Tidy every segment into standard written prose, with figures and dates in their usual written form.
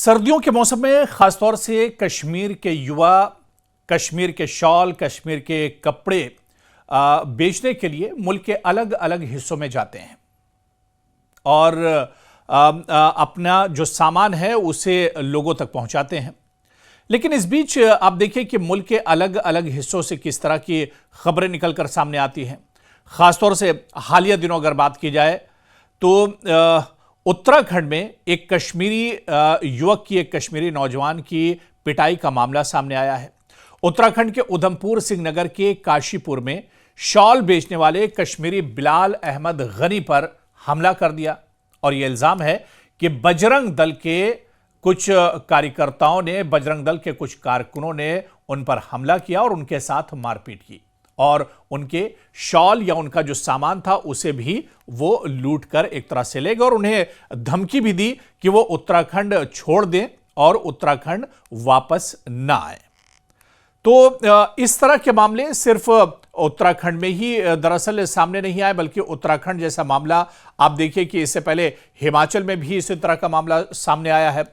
सर्दियों के मौसम में खासतौर से कश्मीर के युवा कश्मीर के शॉल, कश्मीर के कपड़े बेचने के लिए मुल्क के अलग अलग हिस्सों में जाते हैं और अपना जो सामान है उसे लोगों तक पहुंचाते हैं। लेकिन इस बीच आप देखिए कि मुल्क के अलग अलग हिस्सों से किस तरह की खबरें निकलकर सामने आती हैं। खासतौर से हालिया दिनों अगर बात की जाए तो उत्तराखंड में एक कश्मीरी युवक की, एक कश्मीरी नौजवान की पिटाई का मामला सामने आया है। उत्तराखंड के उधमपुर सिंह नगर के काशीपुर में शॉल बेचने वाले कश्मीरी बिलाल अहमद गनी पर हमला कर दिया और यह इल्जाम है कि बजरंग दल के कुछ कार्यकर्ताओं ने, बजरंग दल के कुछ कारकुनों ने उन पर हमला किया और उनके साथ मारपीट की और उनके शॉल या उनका जो सामान था उसे भी वो लूट कर एक तरह से ले गए और उन्हें धमकी भी दी कि वो उत्तराखंड छोड़ दें और उत्तराखंड वापस ना आए। तो इस तरह के मामले सिर्फ उत्तराखंड में ही दरअसल सामने नहीं आए, बल्कि उत्तराखंड जैसा मामला आप देखिए कि इससे पहले हिमाचल में भी इसी तरह का मामला सामने आया है।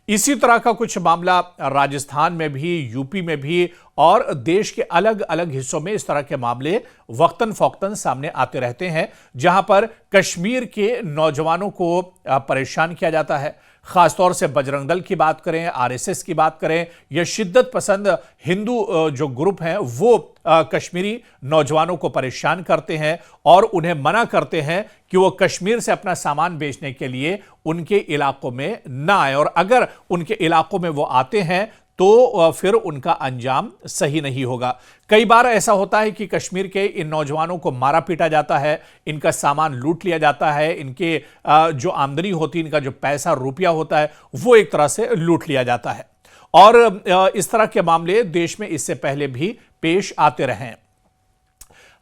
इसी तरह का कुछ मामला राजस्थान में भी, यूपी में भी और देश के अलग अलग हिस्सों में इस तरह के मामले वक्तन फौक्तन सामने आते रहते हैं, जहां पर कश्मीर के नौजवानों को परेशान किया जाता है। खासतौर से बजरंग दल की बात करें, आरएसएस की बात करें या शिद्दत पसंद हिंदू जो ग्रुप हैं वो कश्मीरी नौजवानों को परेशान करते हैं और उन्हें मना करते हैं कि वो कश्मीर से अपना सामान बेचने के लिए उनके इलाकों में ना आए और अगर उनके इलाकों में वो आते हैं तो फिर उनका अंजाम सही नहीं होगा। कई बार ऐसा होता है कि कश्मीर के इन नौजवानों को मारा पीटा जाता है, इनका सामान लूट लिया जाता है, इनके जो आमदनी होती है, इनका जो पैसा रुपया होता है वो एक तरह से लूट लिया जाता है और इस तरह के मामले देश में इससे पहले भी पेश आते रहे हैं।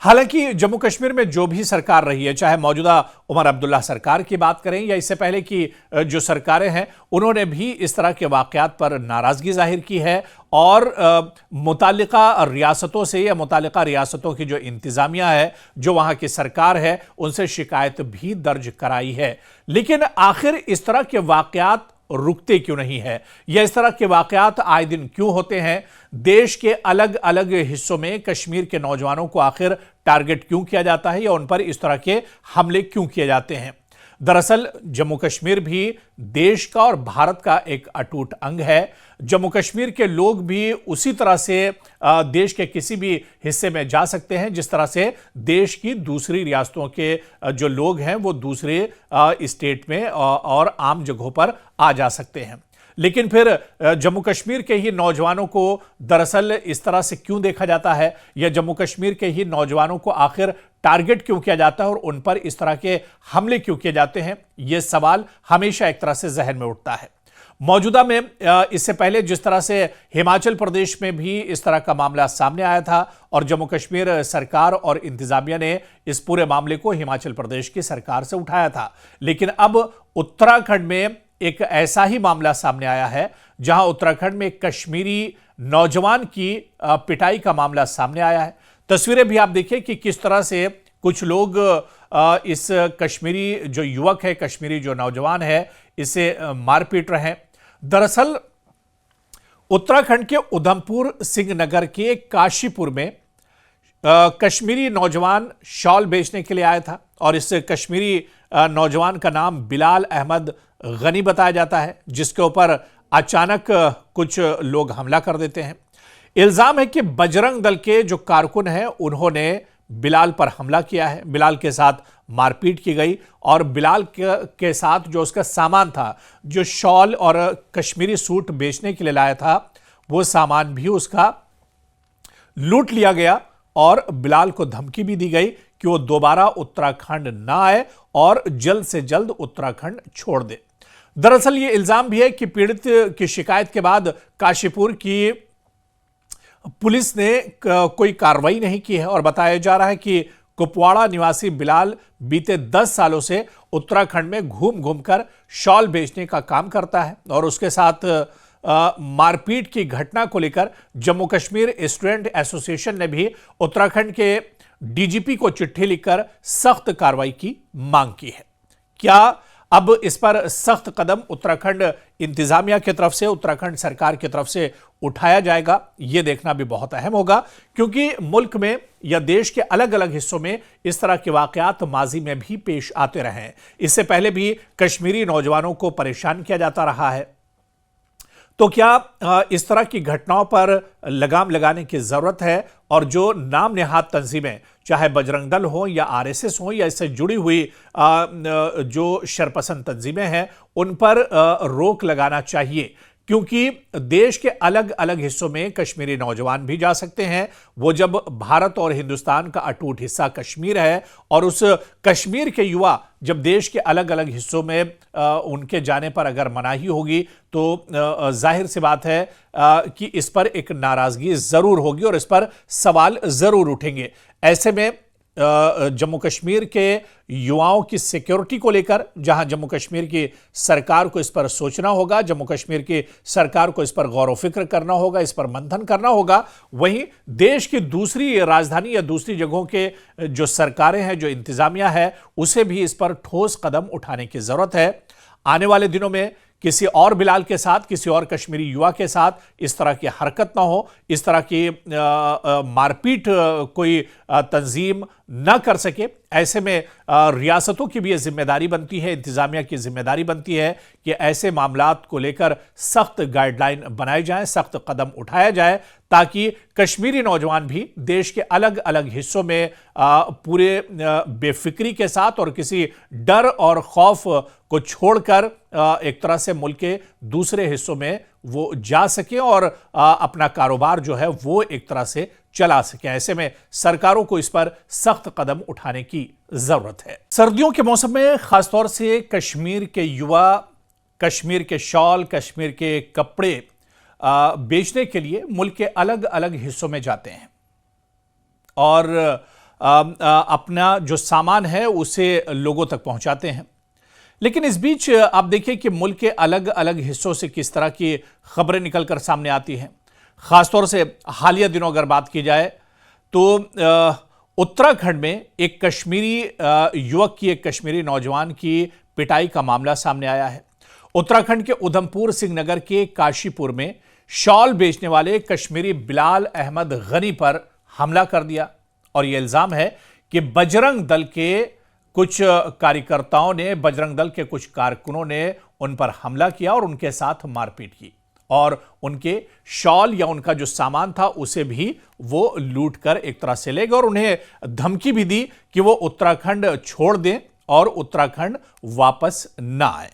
हालांकि जम्मू कश्मीर में जो भी सरकार रही है, चाहे मौजूदा उमर अब्दुल्ला सरकार की बात करें या इससे पहले की जो सरकारें हैं, उन्होंने भी इस तरह के वाकयात पर नाराजगी जाहिर की है और मुतालिका रियासतों से या मुतालिका रियासतों की जो इंतजामिया है, जो वहां की सरकार है, उनसे शिकायत भी दर्ज कराई है। लेकिन आखिर इस तरह के वाकयात रुकते क्यों नहीं है, या इस तरह के वाकयात आए दिन क्यों होते हैं? देश के अलग अलग हिस्सों में कश्मीर के नौजवानों को आखिर टारगेट क्यों किया जाता है या उन पर इस तरह के हमले क्यों किए जाते हैं? दरअसल जम्मू कश्मीर भी देश का और भारत का एक अटूट अंग है। जम्मू कश्मीर के लोग भी उसी तरह से देश के किसी भी हिस्से में जा सकते हैं जिस तरह से देश की दूसरी रियासतों के जो लोग हैं वो दूसरे स्टेट में और आम जगहों पर आ जा सकते हैं। लेकिन फिर जम्मू कश्मीर के ही नौजवानों को दरअसल इस तरह से क्यों देखा जाता है, या जम्मू कश्मीर के ही नौजवानों को आखिर टारगेट क्यों किया जाता है और उन पर इस तरह के हमले क्यों किए जाते हैं? यह सवाल हमेशा एक तरह से जहन में उठता है। मौजूदा में इससे पहले जिस तरह से हिमाचल प्रदेश में भी इस तरह का मामला सामने आया था और जम्मू कश्मीर सरकार और इंतजामिया ने इस पूरे मामले को हिमाचल प्रदेश की सरकार से उठाया था, लेकिन अब उत्तराखंड में एक ऐसा ही मामला सामने आया है जहां उत्तराखंड में कश्मीरी नौजवान की पिटाई का मामला सामने आया है। तस्वीरें भी आप देखिए कि किस तरह से कुछ लोग इस कश्मीरी जो युवक है, कश्मीरी जो नौजवान है, इसे मारपीट रहे हैं। दरअसल उत्तराखंड के उधमपुर सिंह नगर के काशीपुर में कश्मीरी नौजवान शॉल बेचने के लिए आया था और इस कश्मीरी नौजवान का नाम बिलाल अहमद गनी बताया जाता है, जिसके ऊपर अचानक कुछ लोग हमला कर देते हैं। इल्जाम है कि बजरंग दल के जो कारकुन हैं उन्होंने बिलाल पर हमला किया है, बिलाल के साथ मारपीट की गई और बिलाल के साथ जो उसका सामान था, जो शॉल और कश्मीरी सूट बेचने के लिए लाया था, वो सामान भी उसका लूट लिया गया और बिलाल को धमकी भी दी गई कि वो दोबारा उत्तराखंड ना आए और जल्द से जल्द उत्तराखंड छोड़ दे। दरअसल ये इल्जाम भी है कि पीड़ित की शिकायत के बाद काशीपुर की पुलिस ने कोई कार्रवाई नहीं की है और बताया जा रहा है कि कुपवाड़ा निवासी बिलाल बीते 10 सालों से उत्तराखंड में घूम घूमकर शॉल बेचने का काम करता है और उसके साथ मारपीट की घटना को लेकर जम्मू कश्मीर स्टूडेंट एसोसिएशन ने भी उत्तराखंड के डीजीपी को चिट्ठी लिखकर सख्त कार्रवाई की मांग की है। क्या अब इस पर सख्त कदम उत्तराखंड इंतजामिया की तरफ से, उत्तराखंड सरकार की तरफ से उठाया जाएगा, यह देखना भी बहुत अहम होगा, क्योंकि मुल्क में या देश के अलग अलग हिस्सों में इस तरह के वाकयात माजी में भी पेश आते रहे हैं। इससे पहले भी कश्मीरी नौजवानों को परेशान किया जाता रहा है। तो क्या इस तरह की घटनाओं पर लगाम लगाने की जरूरत है और जो नाम नेहाद तंजीमें, चाहे बजरंग दल हो या आरएसएस हो या इससे जुड़ी हुई जो शरपसंद तंजीमें हैं, उन पर रोक लगाना चाहिए, क्योंकि देश के अलग अलग हिस्सों में कश्मीरी नौजवान भी जा सकते हैं। वो जब भारत और हिंदुस्तान का अटूट हिस्सा कश्मीर है और उस कश्मीर के युवा जब देश के अलग अलग हिस्सों में उनके जाने पर अगर मनाही होगी तो जाहिर सी बात है कि इस पर एक नाराजगी जरूर होगी और इस पर सवाल जरूर उठेंगे। ऐसे में जम्मू कश्मीर के युवाओं की सिक्योरिटी को लेकर, जहां जम्मू कश्मीर की सरकार को इस पर सोचना होगा, जम्मू कश्मीर की सरकार को इस पर गौर व फिक्र करना होगा, इस पर मंथन करना होगा, वहीं देश की दूसरी राजधानी या दूसरी जगहों के जो सरकारें हैं, जो इंतजामिया है, उसे भी इस पर ठोस कदम उठाने की जरूरत है। आने वाले दिनों में किसी और बिलाल के साथ, किसी और कश्मीरी युवा के साथ इस तरह की हरकत ना हो, इस तरह की मारपीट कोई तंजीम ना कर सके। ऐसे में रियासतों की भी ये जिम्मेदारी बनती है, इंतजामिया की जिम्मेदारी बनती है कि ऐसे मामलात को लेकर सख्त गाइडलाइन बनाए जाएं, सख्त कदम उठाया जाए, ताकि कश्मीरी नौजवान भी देश के अलग अलग हिस्सों में पूरे बेफिक्री के साथ और किसी डर और खौफ को छोड़कर एक तरह से मुल्क के दूसरे हिस्सों में वो जा सके और अपना कारोबार जो है वो एक तरह से चला सके। ऐसे में सरकारों को इस पर सख्त कदम उठाने की जरूरत है। सर्दियों के मौसम में खासतौर से कश्मीर के युवा कश्मीर के शॉल, कश्मीर के कपड़े बेचने के लिए मुल्क के अलग अलग हिस्सों में जाते हैं और अपना जो सामान है उसे लोगों तक पहुंचाते हैं। लेकिन इस बीच आप देखिए कि मुल्क के अलग अलग हिस्सों से किस तरह की खबरें निकलकर सामने आती हैं। खासतौर से हालिया दिनों अगर बात की जाए तो उत्तराखंड में एक कश्मीरी युवक की, एक कश्मीरी नौजवान की पिटाई का मामला सामने आया है। उत्तराखंड के उधमपुर सिंह नगर के काशीपुर में शॉल बेचने वाले कश्मीरी बिलाल अहमद गनी पर हमला कर दिया और यह इल्जाम है कि बजरंग दल के कुछ कार्यकर्ताओं ने, बजरंग दल के कुछ कारकुनों ने उन पर हमला किया और उनके साथ मारपीट की और उनके शॉल या उनका जो सामान था उसे भी वो लूट कर एक तरह से ले गए और उन्हें धमकी भी दी कि वो उत्तराखंड छोड़ दें और उत्तराखंड वापस ना आए।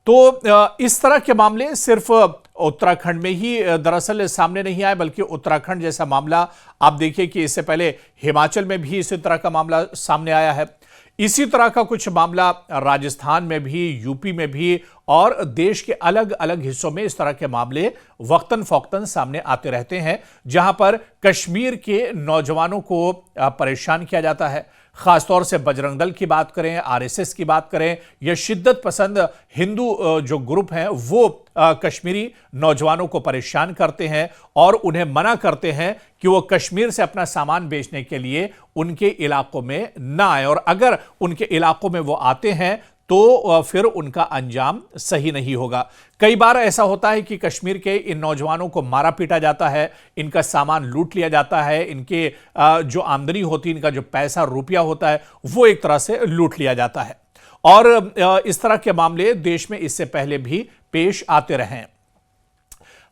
तो इस तरह के मामले सिर्फ उत्तराखंड में ही दरअसल सामने नहीं आए, बल्कि उत्तराखंड जैसा मामला आप देखिए कि इससे पहले हिमाचल में भी इसी तरह का मामला सामने आया है। इसी तरह का कुछ मामला राजस्थान में भी, यूपी में भी और देश के अलग अलग हिस्सों में इस तरह के मामले वक्तन फौक्तन सामने आते रहते हैं, जहां पर कश्मीर के नौजवानों को परेशान किया जाता है। खासतौर से बजरंग दल की बात करें, आरएसएस की बात करें या शिद्दत पसंद हिंदू जो ग्रुप हैं वो कश्मीरी नौजवानों को परेशान करते हैं और उन्हें मना करते हैं कि वो कश्मीर से अपना सामान बेचने के लिए उनके इलाकों में ना आए और अगर उनके इलाकों में वो आते हैं तो फिर उनका अंजाम सही नहीं होगा। कई बार ऐसा होता है कि कश्मीर के इन नौजवानों को मारा पीटा जाता है, इनका सामान लूट लिया जाता है, इनके जो आमदनी होती है, इनका जो पैसा रुपया होता है वो एक तरह से लूट लिया जाता है और इस तरह के मामले देश में इससे पहले भी पेश आते रहे हैं।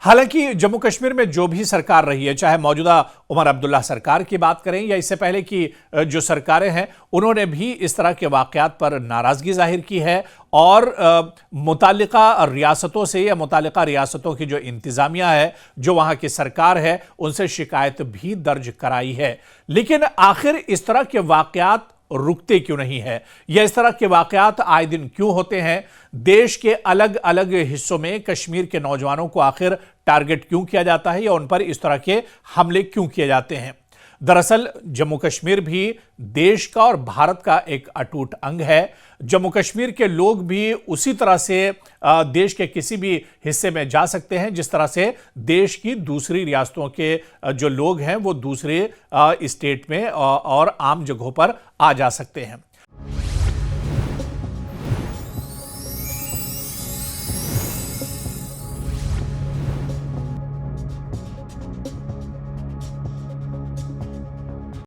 हालांकि जम्मू कश्मीर में जो भी सरकार रही है, चाहे मौजूदा उमर अब्दुल्ला सरकार की बात करें या इससे पहले की जो सरकारें हैं, उन्होंने भी इस तरह के वाकयात पर नाराजगी जाहिर की है और मुतालिका रियासतों से या मुतालिका रियासतों की जो इंतजामिया है, जो वहां की सरकार है, उनसे शिकायत भी दर्ज कराई है। लेकिन आखिर इस तरह के वाकयात रुकते क्यों नहीं है, या इस तरह के वाकयात आए दिन क्यों होते हैं? देश के अलग अलग हिस्सों में कश्मीर के नौजवानों को आखिर टारगेट क्यों किया जाता है या उन पर इस तरह के हमले क्यों किए जाते हैं? दरअसल जम्मू कश्मीर भी देश का और भारत का एक अटूट अंग है। जम्मू कश्मीर के लोग भी उसी तरह से देश के किसी भी हिस्से में जा सकते हैं जिस तरह से देश की दूसरी रियासतों के जो लोग हैं वो दूसरे स्टेट में और आम जगहों पर आ जा सकते हैं।